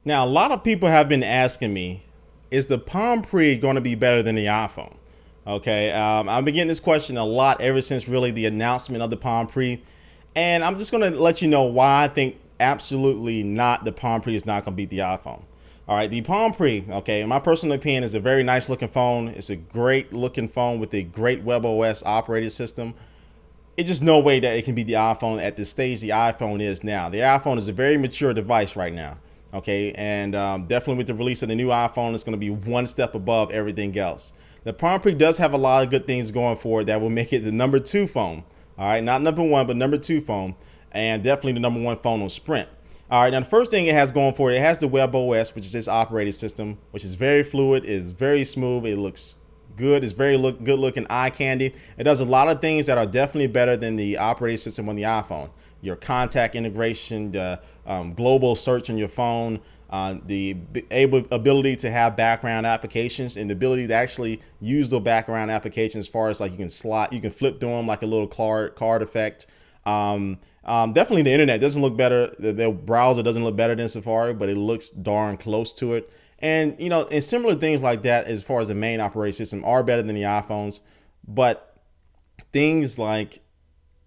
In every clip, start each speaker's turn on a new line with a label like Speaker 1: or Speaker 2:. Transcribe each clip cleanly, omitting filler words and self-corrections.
Speaker 1: Now, a lot of people have been asking me, is the Palm Pre going to be better than the iPhone? Okay, I've been getting this question a lot ever since really the announcement of the Palm Pre. And I'm just going to let you know why I think absolutely not, the Palm Pre is not going to beat the iPhone. All right, the Palm Pre, okay, in my personal opinion, is a very nice looking phone. It's a great looking phone with a great WebOS operating system. It's just no way that it can be the iPhone at the stage the iPhone is now. The iPhone is a very mature device right now. Okay, and definitely with the release of the new iPhone, it's going to be one step above everything else. The Palm Pre does have a lot of good things going for it that will make it the number two phone. All right, not number one, but number two phone, and definitely the number one phone on Sprint. All right, now the first thing it has going for it, it has the WebOS, which is its operating system, which is very fluid, is very smooth, it looks good, it's very good looking, eye candy. It does a lot of things that are definitely better than the operating system on the iPhone. Your contact integration, the global search on your phone, the ability to have background applications, and the ability to actually use the background applications as far as like you can flip through them like a little card effect. Definitely the internet doesn't look better. The browser doesn't look better than Safari, but it looks darn close to it. And and similar things like that as far as the main operating system are better than the iPhones. But things like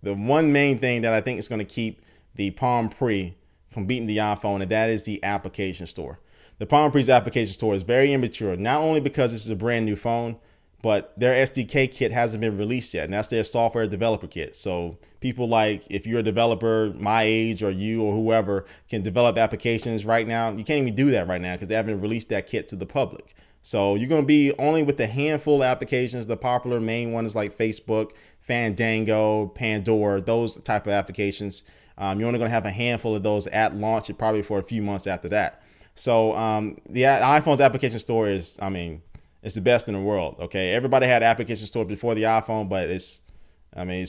Speaker 1: the one main thing that I think is going to keep the Palm Pre from beating the iPhone, and that is the application store. The Palm Pre's application store is very immature, not only because this is a brand new phone, but their SDK kit hasn't been released yet, and that's their software developer kit. So people like, if you're a developer my age or you or whoever can develop applications right now, you can't even do that right now because they haven't released that kit to the public. So you're going to be only with a handful of applications. The popular main ones like Facebook, Fandango, Pandora, those type of applications. You're only going to have a handful of those at launch and probably for a few months after that. So the iPhone's application store is, it's the best in the world. Okay, everybody had application store before the iPhone, but it's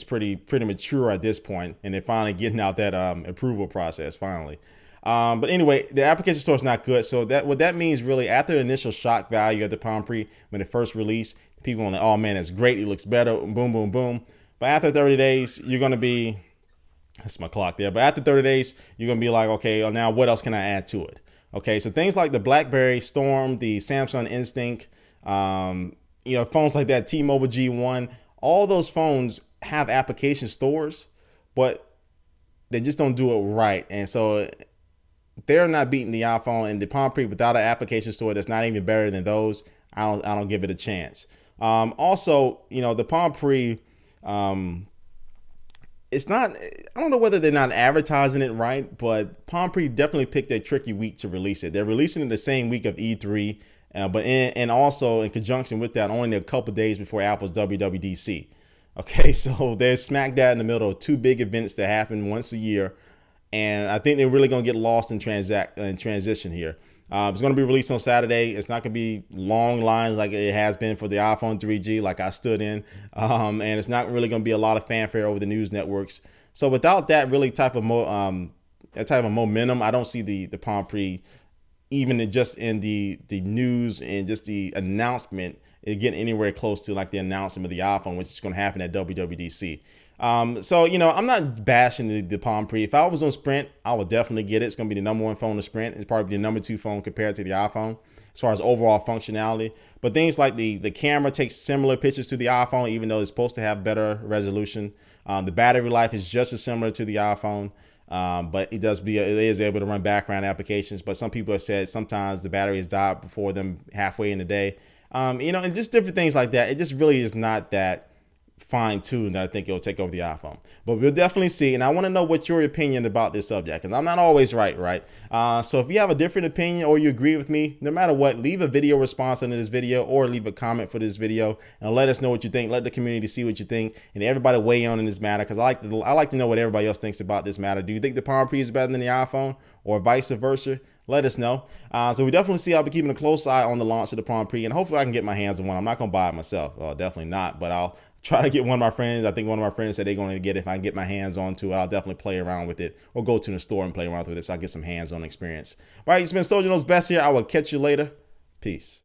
Speaker 1: pretty mature at this point, and they're finally getting out that approval process finally. But anyway, the application store is not good. So what that means really, after the initial shock value of the Palm Pre when it first released, people were like, oh man, it's great, it looks better, boom, boom, boom. But after 30 days, you're gonna be, that's my clock there. But after 30 days, you're gonna be like, okay, well, now what else can I add to it? Okay, so things like the BlackBerry Storm, the Samsung Instinct, phones like that, T-Mobile G1, all those phones have application stores, but they just don't do it right. And so they're not beating the iPhone, and the Palm Pre without an application store that's not even better than those. I don't give it a chance. Also, the Palm Pre, it's not, I don't know whether they're not advertising it right, but Palm Pre definitely picked a tricky week to release it. They're releasing it the same week of E3, and also in conjunction with that, only a couple days before Apple's WWDC. Okay, so they're smack dab in the middle of two big events that happen once a year, and I think they're really going to get lost in transition here. It's going to be released on Saturday. It's not going to be long lines like it has been for the iPhone 3G, like I stood in, and it's not really going to be a lot of fanfare over the news networks. So without that really type of momentum, I don't see the Palm Pre, even just in the news and just the announcement, it getting anywhere close to like the announcement of the iPhone, which is going to happen at WWDC. So I'm not bashing the Palm Pre. If I was on Sprint, I would definitely get it. It's going to be the number one phone to Sprint. It's probably the number two phone compared to the iPhone as far as overall functionality. But things like the camera takes similar pictures to the iPhone, even though it's supposed to have better resolution. The battery life is just as similar to the iPhone. But it is able to run background applications. But some people have said sometimes the battery has died before them halfway in the day. And just different things like that. It just really is not that fine-tuned that I think it'll take over the iPhone. But we'll definitely see. And I want to know what your opinion about this subject, because I'm not always right? So if you have a different opinion or you agree with me, no matter what, leave a video response under this video or leave a comment for this video and let us know what you think. Let the community see what you think, and everybody weigh in this matter, because I like to know what everybody else thinks about this matter. Do you think the Palm Pre is better than the iPhone, or vice versa? Let us know. So we definitely see, I'll be keeping a close eye on the launch of the Palm Pre, and hopefully I can get my hands on one. I'm not going to buy it myself. Definitely not, but I'll try to get one of my friends. I think one of my friends said they're going to get it. If I can get my hands onto it, I'll definitely play around with it, or go to the store and play around with it so I get some hands-on experience. All right, it's been Soldier Knows Best here. I will catch you later. Peace.